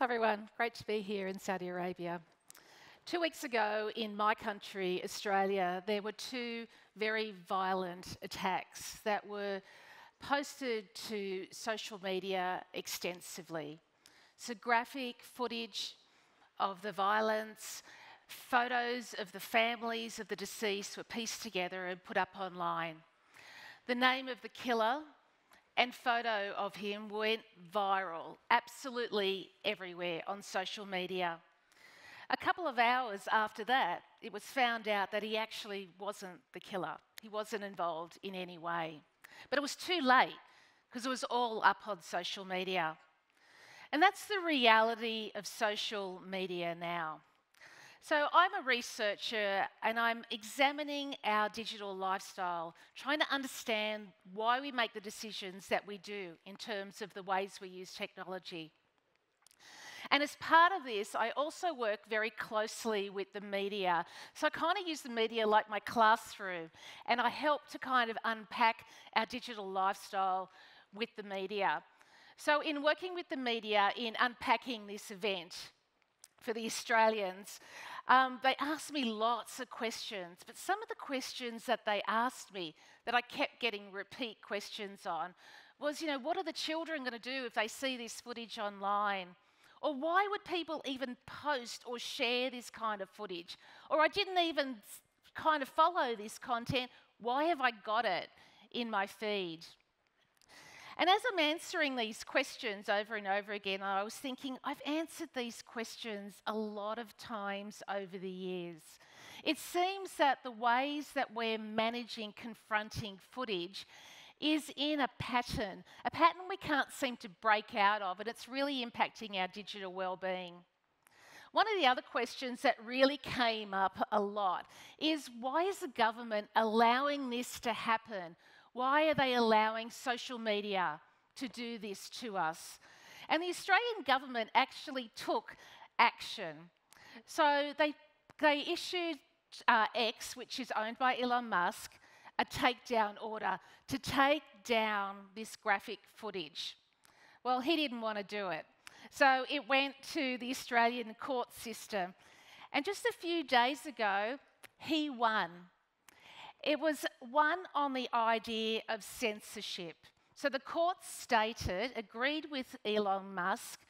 Hi everyone, great to be here in Saudi Arabia. 2 weeks ago in my country, Australia, there were two very violent attacks that were posted to social media extensively. So graphic footage of the violence, photos of the families of the deceased were pieced together and put up online. The name of the killer and photo of him went viral, absolutely everywhere on social media. A couple of hours after that, it was found out that he actually wasn't the killer. He wasn't involved in any way. But it was too late because it was all up on social media. And that's the reality of social media now. So I'm a researcher and I'm examining our digital lifestyle, trying to understand why we make the decisions that we do in terms of the ways we use technology. And as part of this, I also work very closely with the media. So I kind of use the media like my classroom, and I help to kind of unpack our digital lifestyle with the media. So in working with the media in unpacking this event for the Australians, they asked me lots of questions, but some of the questions that they asked me that I kept getting repeat questions on was, what are the children going to do if they see this footage online? Or why would people even post or share this kind of footage? Or I didn't even kind of follow this content. Why have I got it in my feed? And as I'm answering these questions over and over again, I was thinking, I've answered these questions a lot of times over the years. It seems that the ways that we're managing confronting footage is in a pattern we can't seem to break out of, and it's really impacting our digital well-being. One of the other questions that really came up a lot is, why is the government allowing this to happen? Why are they allowing social media to do this to us? And the Australian government actually took action. So they issued X, which is owned by Elon Musk, a takedown order to take down this graphic footage. Well, he didn't want to do it. So it went to the Australian court system. And just a few days ago, he won. It was won on the idea of censorship. So the court agreed with Elon Musk,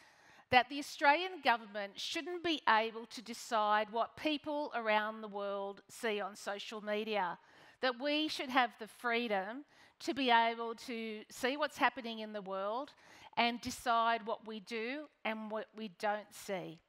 that the Australian government shouldn't be able to decide what people around the world see on social media, that we should have the freedom to be able to see what's happening in the world and decide what we do and what we don't see.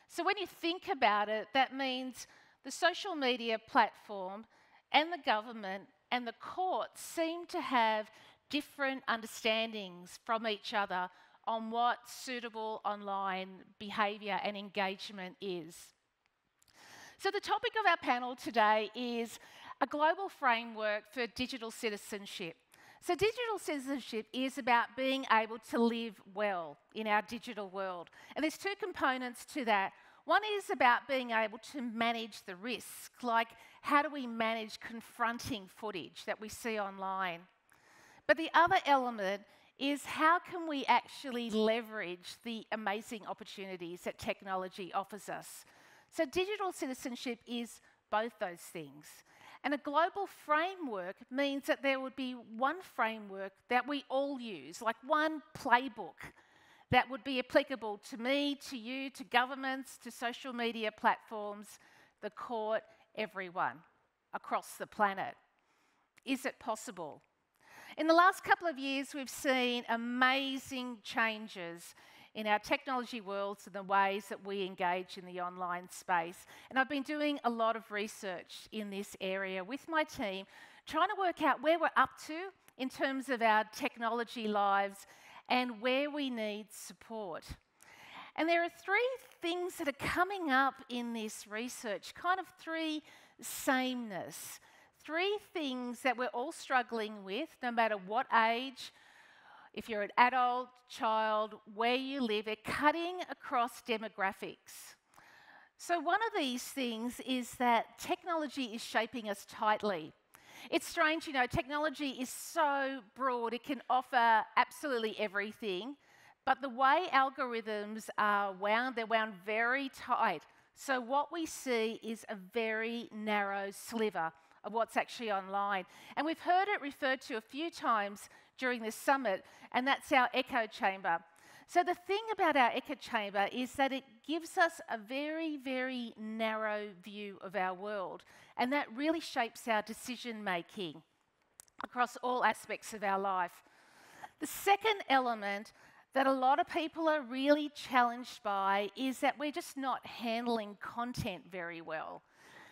So when you think about it, that means the social media platform and the government and the courts seem to have different understandings from each other on what suitable online behaviour and engagement is. So the topic of our panel today is a global framework for digital citizenship. So digital citizenship is about being able to live well in our digital world. And there's two components to that. One is about being able to manage the risk, like how do we manage confronting footage that we see online. But the other element is how can we actually leverage the amazing opportunities that technology offers us. So digital citizenship is both those things. And a global framework means that there would be one framework that we all use, like one playbook that would be applicable to me, to you, to governments, to social media platforms, the court, everyone across the planet. Is it possible? In the last couple of years, we've seen amazing changes in our technology worlds and the ways that we engage in the online space. And I've been doing a lot of research in this area with my team, trying to work out where we're up to in terms of our technology lives and where we need support. And there are three things that are coming up in this research, kind of three sameness. Three things that we're all struggling with, no matter what age, if you're an adult, child, where you live, they're cutting across demographics. So one of these things is that technology is shaping us tightly. It's strange, technology is so broad, it can offer absolutely everything, But the way algorithms are wound, they're wound very tight. So what we see is a very narrow sliver of what's actually online. And we've heard it referred to a few times during this summit, and that's our echo chamber. So the thing about our echo chamber is that it gives us a very, very narrow view of our world, and that really shapes our decision making across all aspects of our life. The second element that a lot of people are really challenged by is that we're just not handling content very well.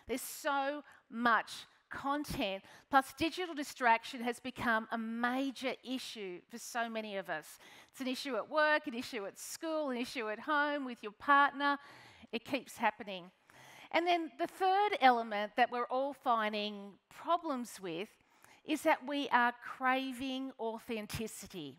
There's so much content, plus digital distraction has become a major issue for so many of us. It's an issue at work, an issue at school, an issue at home with your partner. It keeps happening. And then the third element that we're all finding problems with is that we are craving authenticity.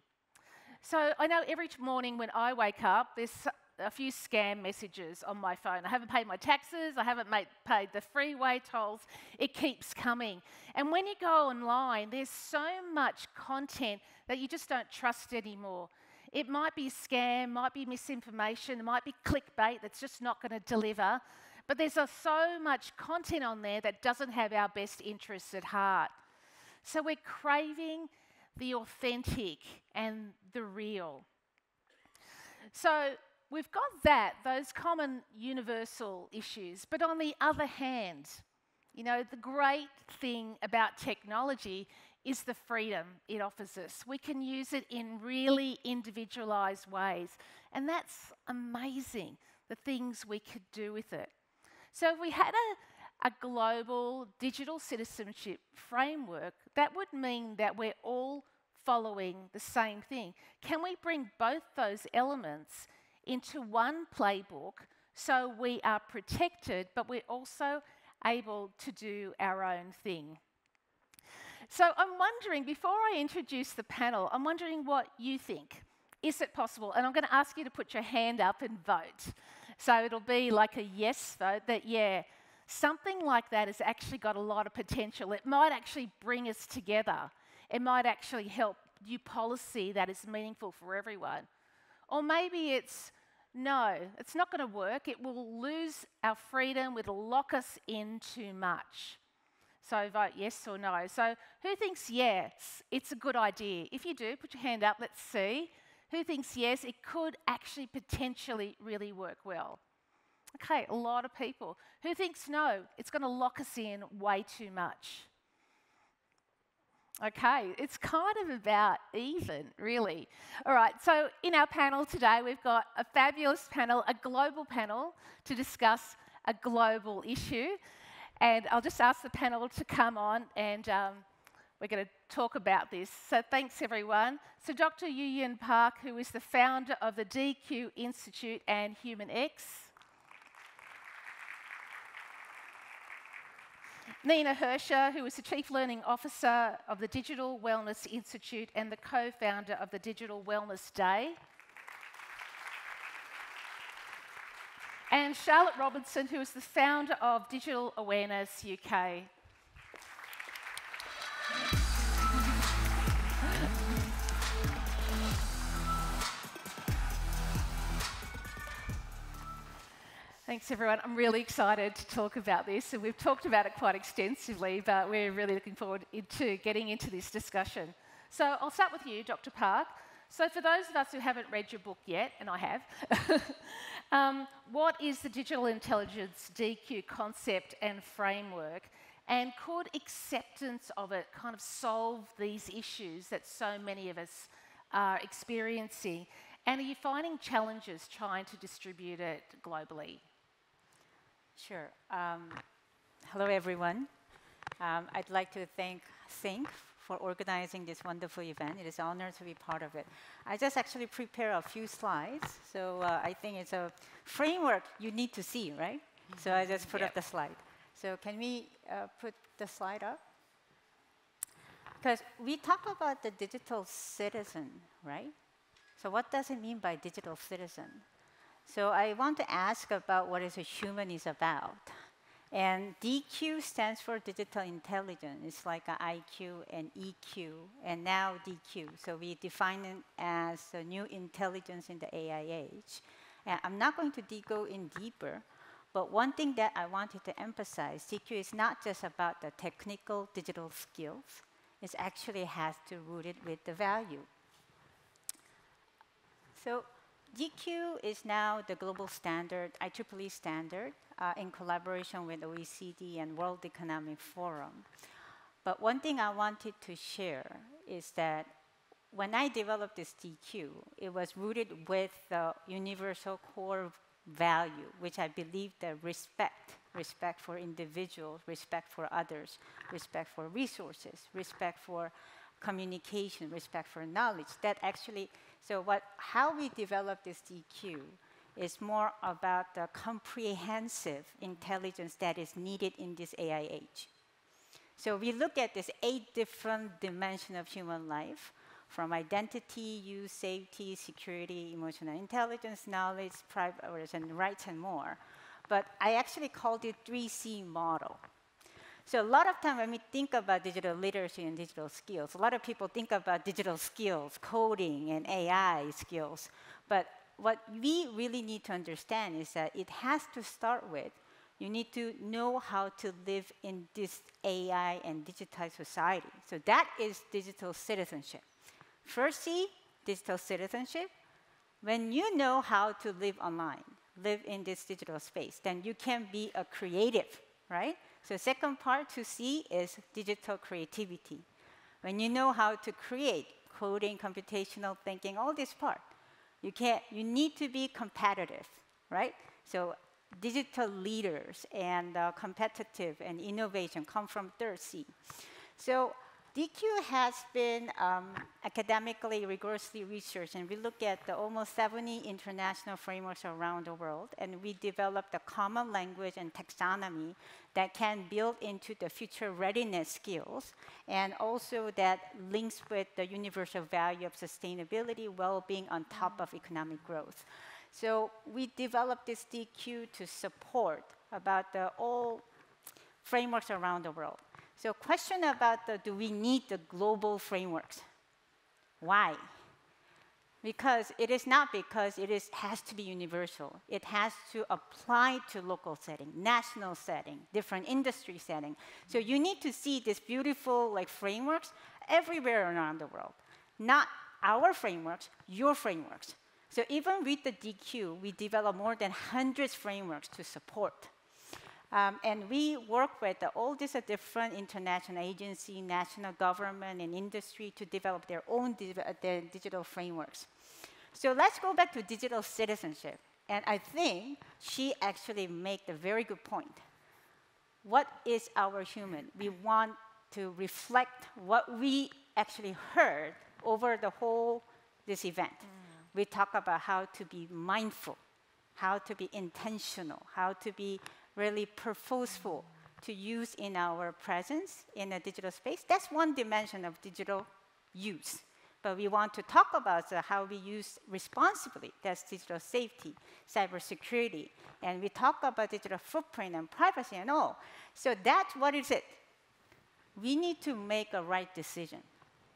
So I know every morning when I wake up, there's a few scam messages on my phone. I haven't paid my taxes, I haven't paid the freeway tolls. It keeps coming. And when you go online, there's so much content that you just don't trust anymore. It might be a scam, might be misinformation, it might be clickbait that's just not going to deliver. But there's so much content on there that doesn't have our best interests at heart. So we're craving the authentic and the real. So we've got those common universal issues. But on the other hand, you know, the great thing about technology is the freedom it offers us. We can use it in really individualized ways. And that's amazing, the things we could do with it. So if we had a global digital citizenship framework, that would mean that we're all following the same thing. Can we bring both those elements into one playbook so we are protected, but we're also able to do our own thing? So I'm wondering, before I introduce the panel, I'm wondering what you think. Is it possible? And I'm going to ask you to put your hand up and vote. So it'll be like a yes vote, that yeah, something like that has actually got a lot of potential. It might actually bring us together. It might actually help new policy that is meaningful for everyone. Or maybe it's no, it's not going to work. It will lose our freedom. It'll lock us in too much. So vote yes or no. So who thinks yes, it's a good idea? If you do, put your hand up. Let's see. Who thinks yes, it could actually potentially really work well? Okay, a lot of people. Who thinks no, it's going to lock us in way too much? Okay, it's kind of about even, really. All right, so in our panel today, we've got a fabulous panel, a global panel, to discuss a global issue. And I'll just ask the panel to come on and we're going to talk about this. So thanks, everyone. So Dr. Yuhyun Park, who is the founder of the DQ Institute and HumanX. Nina Hersher, who is the Chief Learning Officer of the Digital Wellness Institute and the co-founder of the Digital Wellness Day. And Charlotte Robertson, who is the founder of Digital Awareness UK. Thanks, everyone. I'm really excited to talk about this, and we've talked about it quite extensively, but we're really looking forward to getting into this discussion. So I'll start with you, Dr. Park. So for those of us who haven't read your book yet, and I have, what is the digital intelligence DQ concept and framework, and could acceptance of it kind of solve these issues that so many of us are experiencing? And are you finding challenges trying to distribute it globally? Sure. Hello, everyone. I'd like to thank Think for organizing this wonderful event. It is an honor to be part of it. I just actually prepared a few slides. So I think it's a framework you need to see, right? So I just put up the slide. So can we put the slide up? Because we talk about the digital citizen, right? So what does it mean by digital citizen? So I want to ask about what is a human is about. And DQ stands for digital intelligence. It's like an IQ and EQ, and now DQ. So we define it as a new intelligence in the AI age. And I'm not going to go in deeper, but one thing that I wanted to emphasize, DQ is not just about the technical digital skills. It actually has to root it with the value. So DQ is now the global standard, IEEE standard, in collaboration with OECD and World Economic Forum. But one thing I wanted to share is that when I developed this DQ, it was rooted with the universal core value, which I believe that respect for individuals, respect for others, respect for resources, respect for communication, respect for knowledge. That actually, how we develop this DQ is more about the comprehensive intelligence that is needed in this AI age. So we look at this 8 different dimensions of human life, from identity, use, safety, security, emotional intelligence, knowledge, privacy, and rights, and more. But I actually called it 3C model. So a lot of time when we think about digital literacy and digital skills, a lot of people think about digital skills, coding, and AI skills. But what we really need to understand is that it has to start with, you need to know how to live in this AI and digitized society. So that is digital citizenship. First C, digital citizenship. When you know how to live online, live in this digital space, then you can be a creative, right? So second part to C is digital creativity. When you know how to create, coding, computational thinking, all this part, you need to be competitive, right? So digital leaders and competitive and innovation come from third C. So DQ has been academically rigorously researched, and we look at the almost 70 international frameworks around the world, and we developed a common language and taxonomy that can build into the future readiness skills, and also that links with the universal value of sustainability, well-being on top of economic growth. So we developed this DQ to support about all frameworks around the world. So question about do we need the global frameworks? Why? Because it is not because it has to be universal. It has to apply to local setting, national setting, different industry setting. So you need to see these beautiful frameworks everywhere around the world. Not our frameworks, your frameworks. So even with the DQ, we develop more than hundreds frameworks to support. And we work with all these different international agencies, national government, and industry to develop their own their digital frameworks. So let's go back to digital citizenship. And I think she actually made a very good point. What is our human? We want to reflect what we actually heard over the whole this event. We talk about how to be mindful, how to be intentional, how to be really purposeful to use in our presence in a digital space. That's one dimension of digital use. But we want to talk about how we use responsibly. That's digital safety, cybersecurity. And we talk about digital footprint and privacy and all. So that's what is it. We need to make a right decision.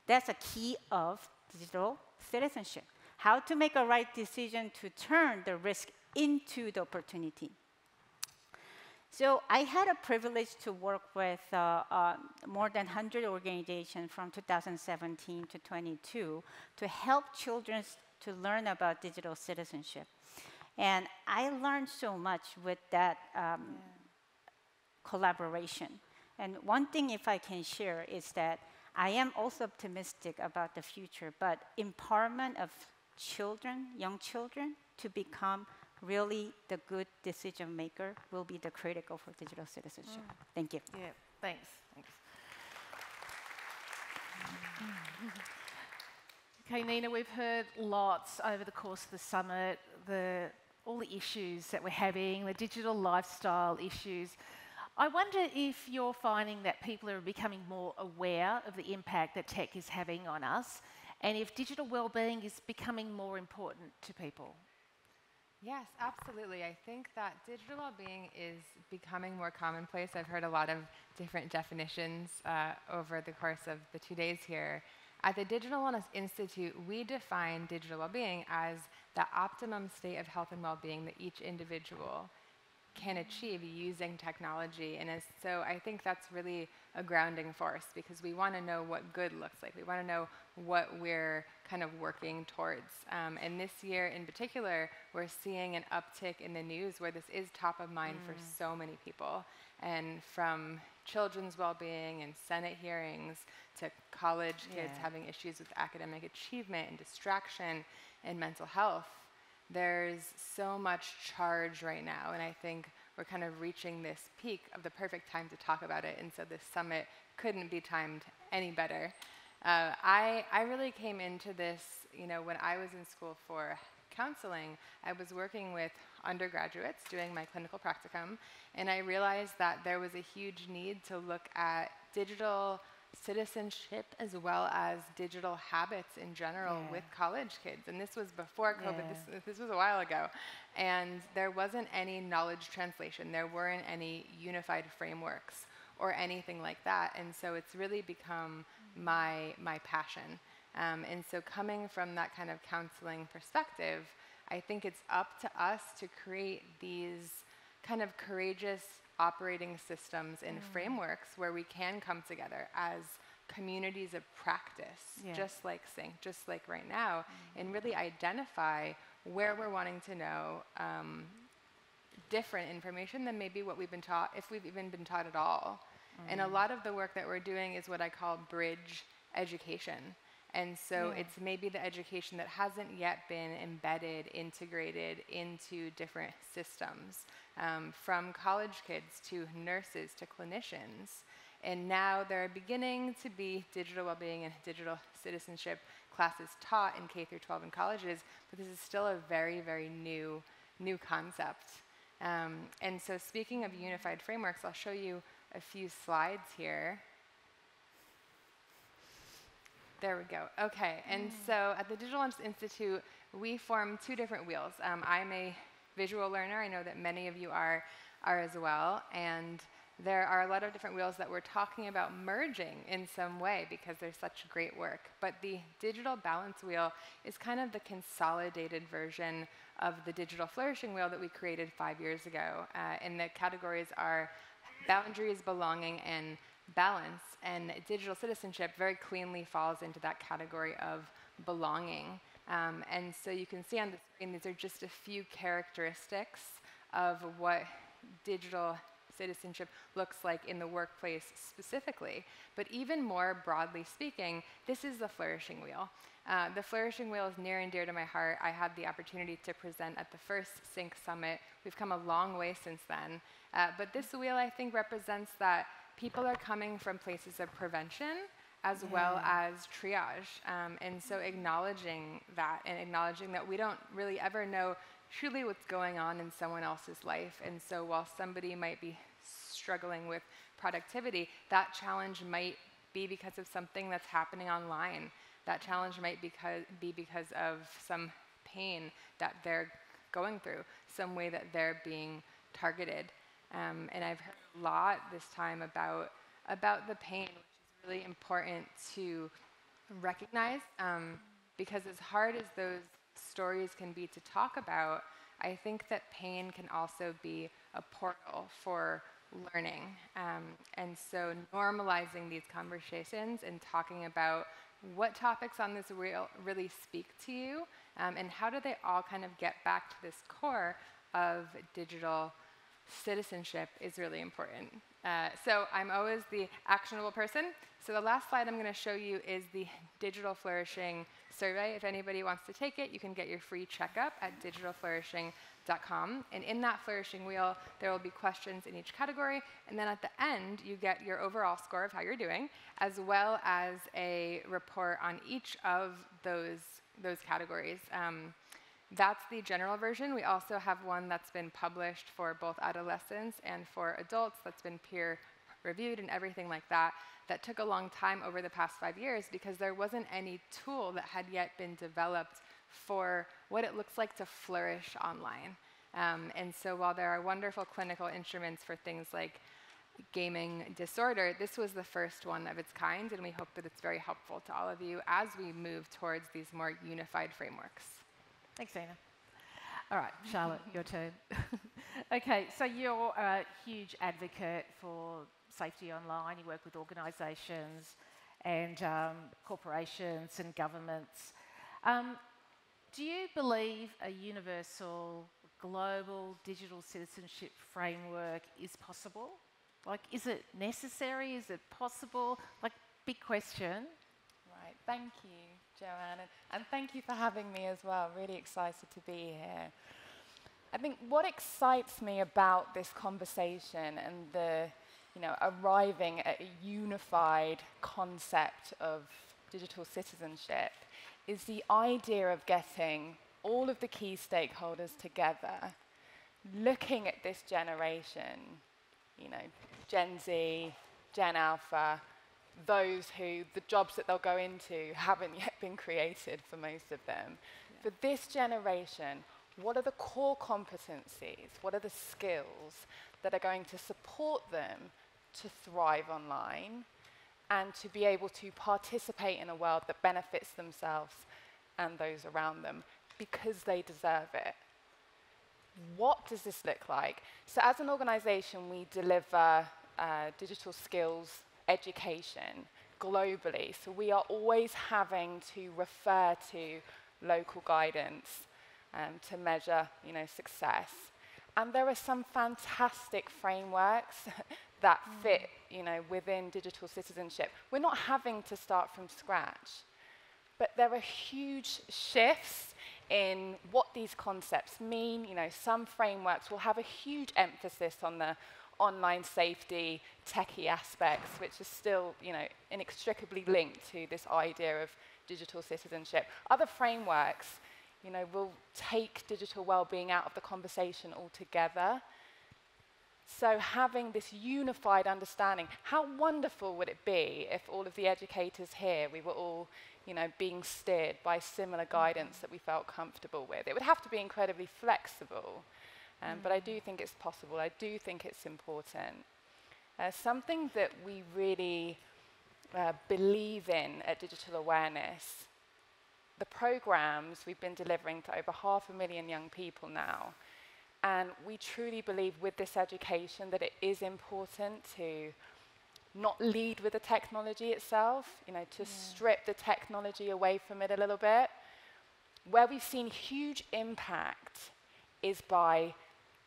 That's a key of digital citizenship. How to make a right decision to turn the risk into the opportunity. So I had a privilege to work with more than 100 organizations from 2017 to 22 to help children to learn about digital citizenship. And I learned so much with that collaboration. And one thing, if I can share, is that I am also optimistic about the future, but empowerment of children, young children, to become really the good decision maker will be the critical for digital citizenship. Thank you. Yeah, thanks. Okay, Nina, we've heard lots over the course of the summit, all the issues that we're having, the digital lifestyle issues. I wonder if you're finding that people are becoming more aware of the impact that tech is having on us, and if digital well-being is becoming more important to people. Yes, absolutely. I think that digital well-being is becoming more commonplace. I've heard a lot of different definitions over the course of the 2 days here. At the Digital Wellness Institute, we define digital well-being as the optimum state of health and well-being that each individual can achieve using technology. And so I think that's really a grounding force because we want to know what good looks like. We want to know what we're kind of working towards. And this year in particular, we're seeing an uptick in the news where this is top of mind for so many people. And from children's well-being and Senate hearings to college kids having issues with academic achievement and distraction and mental health, there's so much charge right now, and I think we're kind of reaching this peak of the perfect time to talk about it, and so this summit couldn't be timed any better. I really came into this, when I was in school for counseling, I was working with undergraduates doing my clinical practicum, and I realized that there was a huge need to look at digital citizenship as well as digital habits in general with college kids. And this was before COVID. This was a while ago. And there wasn't any knowledge translation. There weren't any unified frameworks or anything like that. And so it's really become my passion. And so coming from that kind of counseling perspective, I think it's up to us to create these kind of courageous operating systems and frameworks where we can come together as communities of practice, just like Sync, just like right now, and really identify where we're wanting to know different information than maybe what we've been taught, if we've even been taught at all. And a lot of the work that we're doing is what I call bridge education. And so it's maybe the education that hasn't yet been embedded, integrated into different systems, from college kids to nurses to clinicians. And now there are beginning to be digital well-being and digital citizenship classes taught in K through 12 in colleges, but this is still a very, very new concept. And so speaking of unified frameworks, I'll show you a few slides here. There we go. Okay, and so at the Digital Wellness Institute, we form two different wheels. I'm a visual learner. I know that many of you are as well. And there are a lot of different wheels that we're talking about merging in some way because there's such great work. But the digital balance wheel is kind of the consolidated version of the digital flourishing wheel that we created 5 years ago. And the categories are boundaries, belonging, and balance. And digital citizenship very cleanly falls into that category of belonging. And so you can see on the screen, these are just a few characteristics of what digital citizenship looks like in the workplace specifically. But even more broadly speaking, this is the flourishing wheel. The flourishing wheel is near and dear to my heart. I had the opportunity to present at the first Sync Summit. We've come a long way since then. But this wheel, I think, represents that people are coming from places of prevention as well as triage. And so acknowledging that and acknowledging that we don't really ever know truly what's going on in someone else's life. And so while somebody might be struggling with productivity, that challenge might be because of something that's happening online. That challenge might be because of some pain that they're going through, some way that they're being targeted. And I've heard a lot this time about the pain, which is really important to recognize, because as hard as those stories can be to talk about, I think that pain can also be a portal for learning. And so normalizing these conversations and talking about what topics on this wheel really speak to you, and how do they all kind of get back to this core of digital citizenship is really important. So I'm always the actionable person. So the last slide I'm going to show you is the Digital Flourishing survey. If anybody wants to take it, you can get your free checkup at digitalflourishing.com. And in that flourishing wheel, there will be questions in each category. And then at the end, you get your overall score of how you're doing, as well as a report on each of those categories. That's the general version. We also have one that's been published for both adolescents and for adults that's been peer reviewed and everything like that. That took a long time over the past 5 years because there wasn't any tool that had yet been developed for what it looks like to flourish online. And so while there are wonderful clinical instruments for things like gaming disorder, this was the first one of its kind, and we hope that it's very helpful to all of you as we move towards these more unified frameworks. Thanks, Dina. All right, Charlotte, your turn. Okay, so you're a huge advocate for safety online. You work with organisations and corporations and governments. Do you believe a universal global digital citizenship framework is possible? Like, is it necessary? Is it possible? Like, big question. Right, thank you, Joanne, and thank you for having me as well. Really excited to be here. I think what excites me about this conversation and the, arriving at a unified concept of digital citizenship is the idea of getting all of the key stakeholders together, looking at this generation, Gen Z, Gen Alpha, those who the jobs that they'll go into haven't yet been created for most of them. Yeah. For this generation, what are the core competencies? What are the skills that are going to support them to thrive online and to be able to participate in a world that benefits themselves and those around them because they deserve it? What does this look like? So as an organization, we deliver digital skills education globally. So we are always having to refer to local guidance to measure, success. And there are some fantastic frameworks that fit, within digital citizenship. We're not having to start from scratch, but there are huge shifts in what these concepts mean. Some frameworks will have a huge emphasis on the online safety, techie aspects, which is still, inextricably linked to this idea of digital citizenship. Other frameworks, will take digital well-being out of the conversation altogether. So having this unified understanding, how wonderful would it be if all of the educators here, we were all, being steered by similar guidance that we felt comfortable with? It would have to be incredibly flexible, but I do think it's possible. I do think it's important. Something that we really believe in at Digital Awareness, the programs we've been delivering to over 500,000 young people now, and we truly believe with this education that it is important to not lead with the technology itself, to strip the technology away from it a little bit. Where we've seen huge impact is by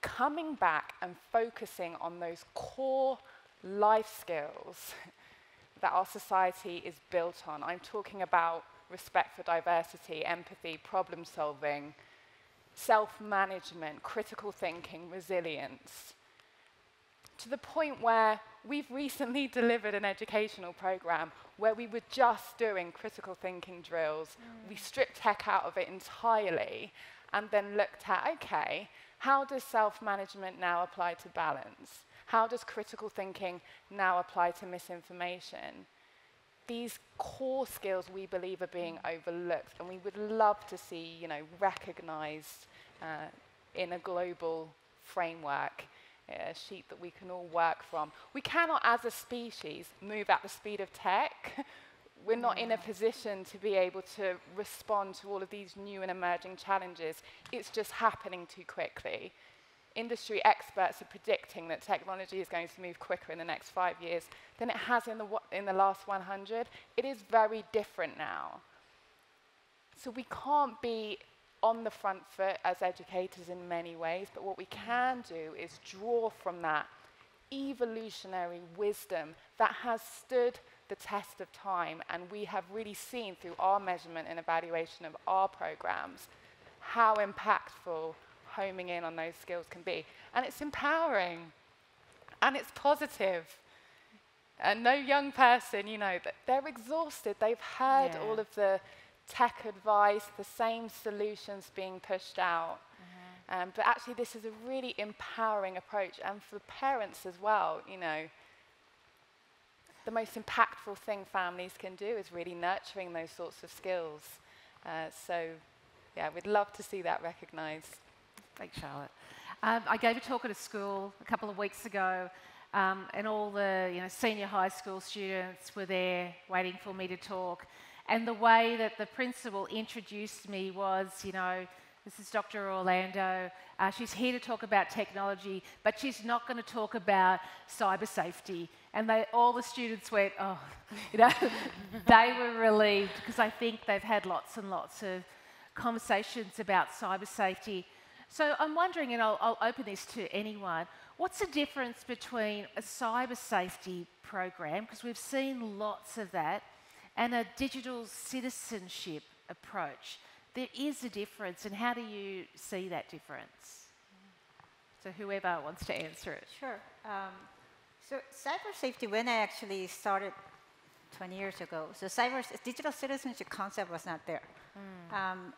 coming back and focusing on those core life skills that our society is built on. I'm talking about respect for diversity, empathy, problem solving, self-management, critical thinking, resilience, to the point where we've recently delivered an educational program where we were just doing critical thinking drills. We stripped tech out of it entirely and then looked at, okay, how does self-management now apply to balance? How does critical thinking now apply to misinformation? These core skills we believe are being overlooked, and we would love to see, recognized in a global framework, a sheet that we can all work from. We cannot, as a species, move at the speed of tech. We're not in a position to be able to respond to all of these new and emerging challenges. It's just happening too quickly. Industry experts are predicting that technology is going to move quicker in the next 5 years than it has in the last 100. It is very different now. So we can't be on the front foot as educators in many ways, but what we can do is draw from that evolutionary wisdom that has stood the test of time, and we have really seen through our measurement and evaluation of our programs how impactful homing in on those skills can be. And it's empowering, and it's positive. And no young person, that they're exhausted. They've heard all of the tech advice, the same solutions being pushed out. But actually, this is a really empowering approach. And for parents as well, the most impactful thing families can do is really nurturing those sorts of skills. So yeah, we'd love to see that recognised. Thanks, Charlotte. I gave a talk at a school a couple of weeks ago, and all the senior high school students were there waiting for me to talk. And the way that the principal introduced me was, this is Dr. Orlando. She's here to talk about technology, but she's not going to talk about cyber safety. And all the students went, oh, they were relieved, because I think they've had lots and lots of conversations about cyber safety. So I'm wondering, and I'll open this to anyone, what's the difference between a cyber safety program, because we've seen lots of that, and a digital citizenship approach? There is a difference, and how do you see that difference? So whoever wants to answer it. Sure. So cyber safety, when I actually started 20 years ago, so digital citizenship concept was not there.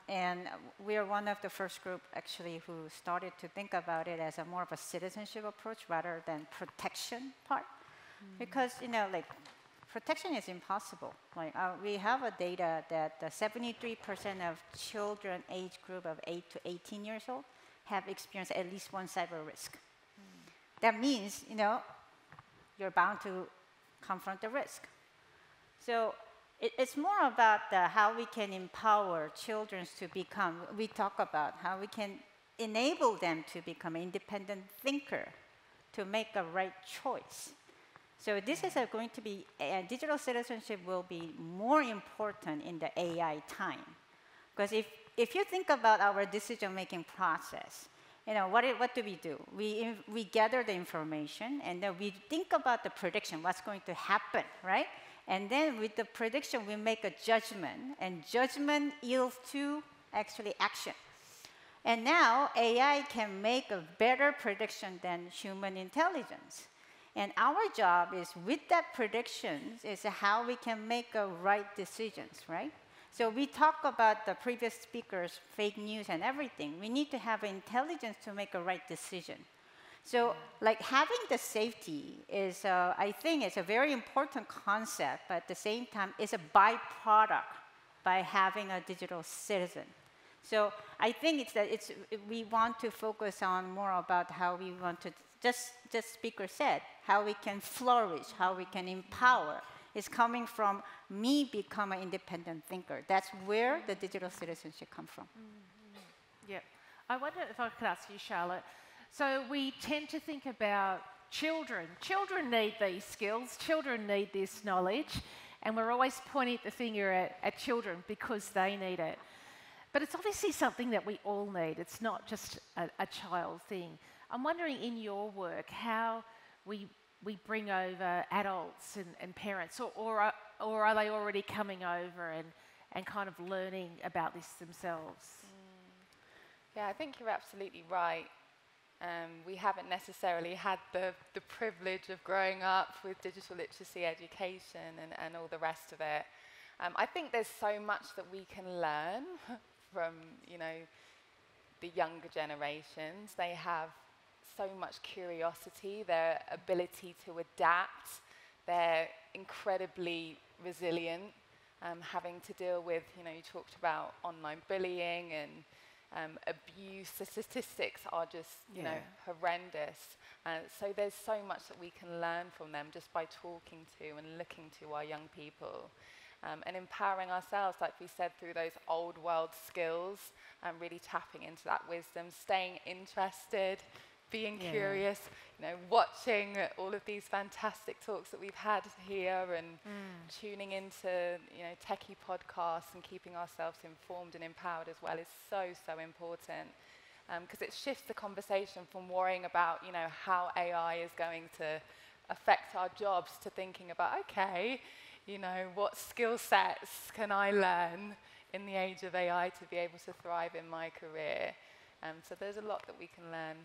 And we are one of the first group actually who started to think about it as more of a citizenship approach rather than protection part. Because, protection is impossible. We have a data that 73% of children age group of 8 to 18 years old have experienced at least one cyber risk. That means, you're bound to confront the risk. So it's more about how we can empower children to become, we talk about how we can enable them to become an independent thinker, to make a right choice. So this is going to be, digital citizenship will be more important in the AI time. Because if you think about our decision-making process, what do? We gather the information, and then we think about the prediction, what's going to happen, right? And then with the prediction, we make a judgment, and judgment yields to actually action. And now AI can make a better prediction than human intelligence. And our job is, with that predictions, is how we can make right decisions, right? So we talk about the previous speakers, fake news and everything. We need to have intelligence to make a right decision. So having the safety is, I think it's a very important concept, but at the same time, it's a byproduct by having a digital citizen. So I think we want to focus on more about how we want to, just speaker said, how we can flourish, how we can empower. It's coming from me become an independent thinker. That's where the digital citizenship comes from. Yeah. I wonder if I could ask you, Charlotte. So we tend to think about children. Children need these skills. Children need this knowledge. And we're always pointing the finger at children because they need it. But it's obviously something that we all need. It's not just a child thing. I'm wondering, in your work, how we bring over adults and parents, or are they already coming over and kind of learning about this themselves? Yeah, I think you're absolutely right. We haven't necessarily had the privilege of growing up with digital literacy education and all the rest of it. I think there's so much that we can learn from, the younger generations. They have so much curiosity, their ability to adapt. They're incredibly resilient, having to deal with, you talked about online bullying and abuse. The statistics are just, horrendous. So there's so much that we can learn from them just by talking to and looking to our young people. And empowering ourselves, like we said, through those old world skills, and really tapping into that wisdom, staying interested, being curious, watching all of these fantastic talks that we've had here, and tuning into, techie podcasts and keeping ourselves informed and empowered as well is so, so important. Because it shifts the conversation from worrying about, how AI is going to affect our jobs to thinking about, okay, what skill sets can I learn in the age of AI to be able to thrive in my career? So there's a lot that we can learn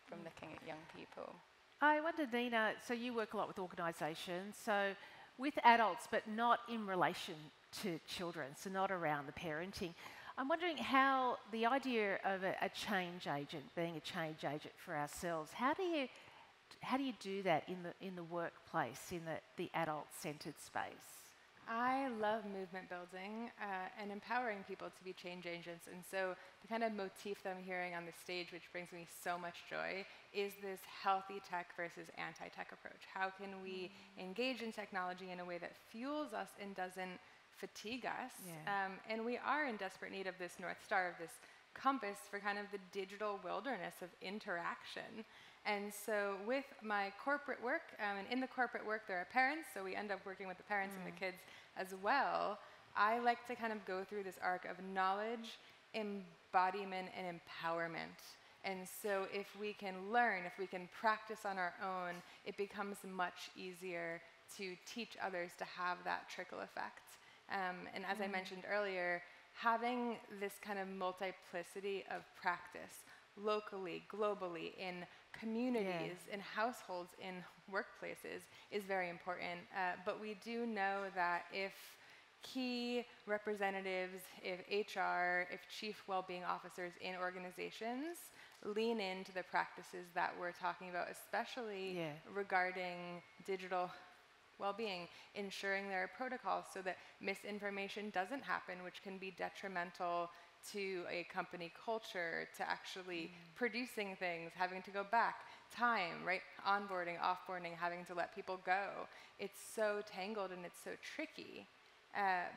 from looking at young people. I wonder, Nina, so you work a lot with organisations, so with adults, but not in relation to children, so not around the parenting. I'm wondering how the idea of a change agent, being a change agent for ourselves, how do you do that in the workplace, in the adult-centred space? I love movement building and empowering people to be change agents. And so the kind of motif that I'm hearing on the stage, which brings me so much joy, is this healthy tech versus anti-tech approach. How can we engage in technology in a way that fuels us and doesn't fatigue us? Yeah. And we are in desperate need of this North Star, of this compass for kind of the digital wilderness of interaction. And so with my corporate work, and in the corporate work there are parents, so we end up working with the parents and the kids as well. I like to kind of go through this arc of knowledge, embodiment, and empowerment. And so if we can learn, if we can practice on our own, it becomes much easier to teach others to have that trickle effect. And as I mentioned earlier, having this kind of multiplicity of practice locally, globally, in communities, in households, in workplaces is very important. But we do know that if key representatives, if HR, if chief well-being officers in organizations lean into the practices that we're talking about, especially regarding digital well-being, ensuring there are protocols so that misinformation doesn't happen, which can be detrimental to a company culture, to actually producing things, having to go back, time, right? Onboarding, offboarding, having to let people go. It's so tangled and it's so tricky.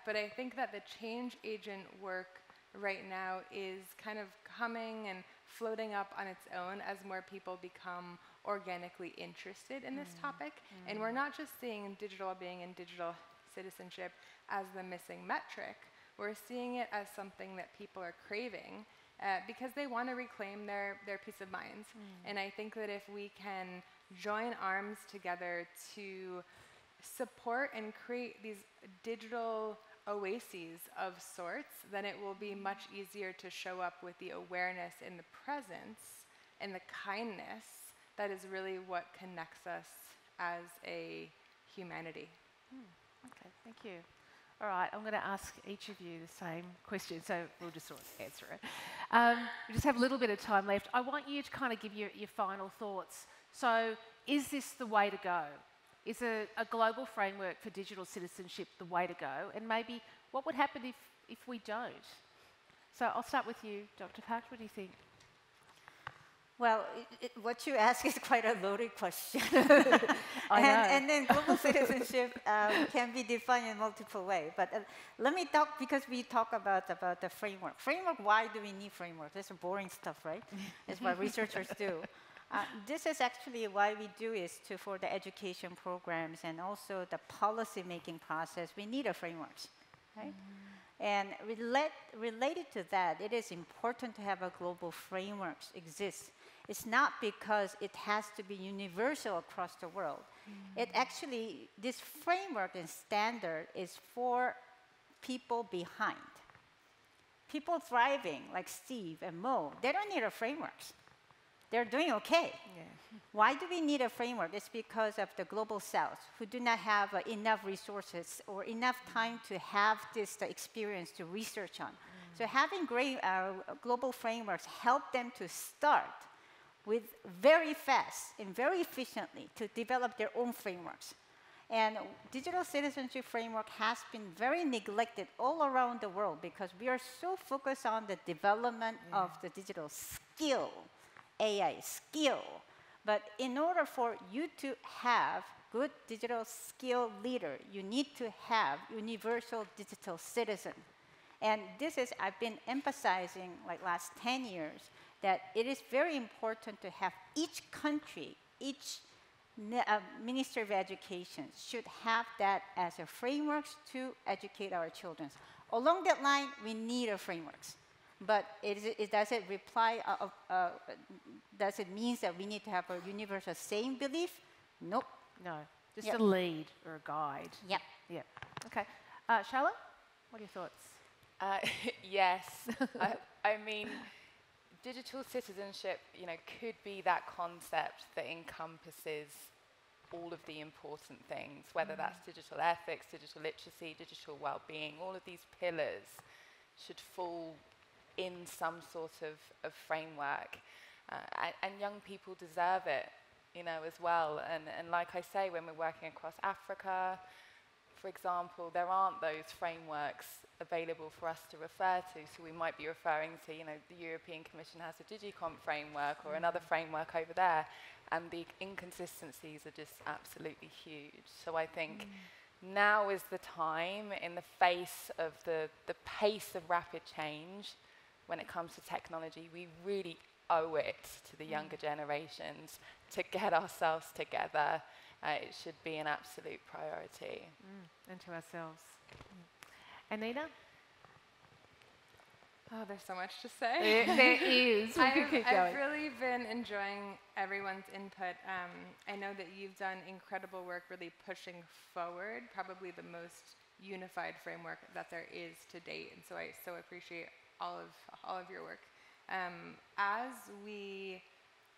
But I think that the change agent work right now is kind of coming and floating up on its own as more people become organically interested in this topic. And we're not just seeing digital well-being and digital citizenship as the missing metric. We're seeing it as something that people are craving because they want to reclaim their peace of minds. And I think that if we can join arms together to support and create these digital oases of sorts, then it will be much easier to show up with the awareness and the presence and the kindness that is really what connects us as a humanity. Okay, thank you. All right, I'm going to ask each of you the same question, so we'll just sort of answer it. We just have a little bit of time left. I want you to kind of give your final thoughts. So, is this the way to go? Is a global framework for digital citizenship the way to go? And maybe what would happen if we don't? So I'll start with you, Dr. Park. What do you think? Well, what you ask is quite a loaded question. I know. And then global citizenship can be defined in multiple ways. But let me talk, because we talk about the framework. Framework, why do we need framework? That's boring stuff, right? That's what researchers do. This is actually why we do is for the education programs and also the policy making process, we need a framework, right? And related to that, it is important to have a global framework exist. It's not because it has to be universal across the world. It actually, this framework and standard is for people behind. People thriving, like Steve and Mo, they don't need a framework. They're doing okay. Why do we need a framework? It's because of the global south, who do not have enough resources or enough time to have this experience to research on. So having great global frameworks help them to start with very fast and very efficiently to develop their own frameworks. And digital citizenship framework has been very neglected all around the world because we are so focused on the development of the digital skill, AI skill. But in order for you to have good digital skill leader, you need to have universal digital citizen. And this is, I've been emphasizing like last 10 years, that it is very important to have each country, each Minister of Education should have that as a framework to educate our children. Along that line, we need a frameworks. But does it does it mean that we need to have a universal same belief? Nope. No, just a lead or a guide. Yep. Yeah. Okay. Charlotte, what are your thoughts? Yes. I mean, digital citizenship, could be that concept that encompasses all of the important things, whether that's digital ethics, digital literacy, digital well-being. All of these pillars should fall in some sort of framework. And young people deserve it, as well. And like I say, when we're working across Africa, for example, there aren't those frameworks available for us to refer to. So we might be referring to, the European Commission has a DigiComp framework or another framework over there, and the inconsistencies are just absolutely huge. So I think now is the time, in the face of the pace of rapid change when it comes to technology, we really owe it to the younger generations to get ourselves together. It should be an absolute priority. And to ourselves. And Nina? Oh, there's so much to say. There is. I've really been enjoying everyone's input. I know that you've done incredible work really pushing forward probably the most unified framework that there is to date, and so I so appreciate all of your work. As we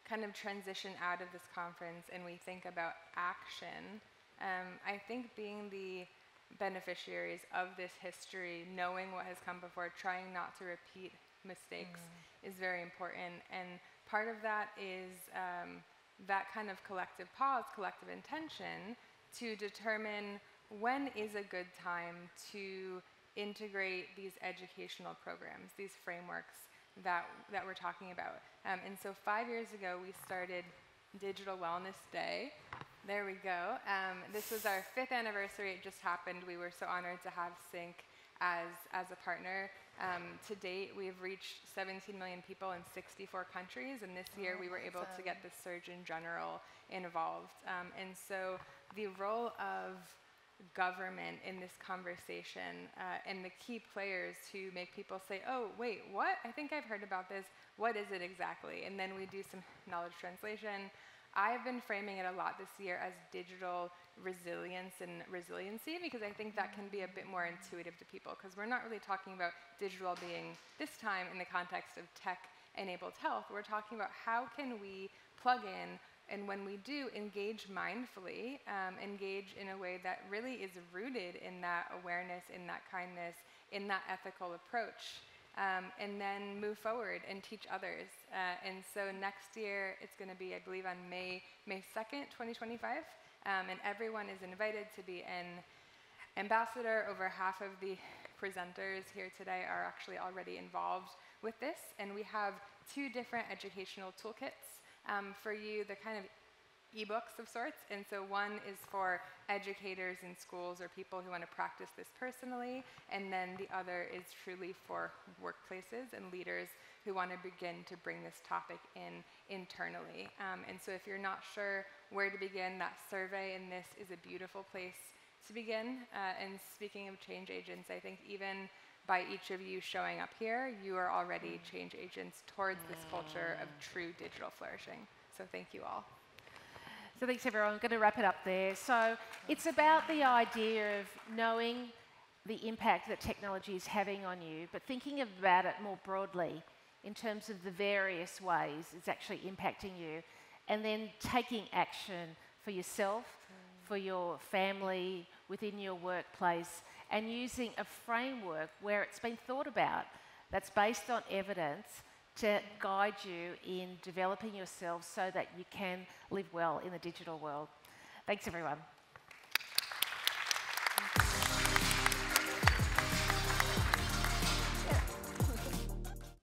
kind of transition out of this conference and we think about action, I think being the beneficiaries of this history, knowing what has come before, trying not to repeat mistakes is very important. And part of that is that kind of collective pause, collective intention to determine when is a good time to integrate these educational programs, these frameworks that we're talking about. And so 5 years ago, we started Digital Wellness Day. There we go. This was our 5th anniversary. It just happened. We were so honored to have Sync as a partner. To date, we've reached 17 million people in 64 countries, and this year we were able to get the Surgeon General involved. And so the role of government in this conversation and the key players to make people say, oh, wait, what? I think I've heard about this. What is it exactly? And then we do some knowledge translation. I've been framing it a lot this year as digital resilience and resiliency, because I think that can be a bit more intuitive to people, because we're not really talking about digital being this time in the context of tech-enabled health. We're talking about how can we plug in, and when we do, engage mindfully, engage in a way that really is rooted in that awareness, in that kindness, in that ethical approach. And then move forward and teach others. And so next year, it's going to be, I believe, on May 2nd, 2025. And everyone is invited to be an ambassador. Over half of the presenters here today are actually already involved with this. And we have 2 different educational toolkits for you, the kind of ebooks of sorts. And so one is for educators in schools or people who want to practice this personally, and then the other is truly for workplaces and leaders who want to begin to bring this topic in internally. And so if you're not sure where to begin, that survey in this is a beautiful place to begin. And speaking of change agents, I think even by each of you showing up here, you are already change agents towards this culture of true digital flourishing. So thank you all. So thanks, everyone. I'm going to wrap it up there. So it's about the idea of knowing the impact that technology is having on you, but thinking about it more broadly in terms of the various ways it's actually impacting you, and then taking action for yourself, for your family, within your workplace, and using a framework where it's been thought about that's based on evidence to guide you in developing yourself so that you can live well in the digital world. Thanks, everyone.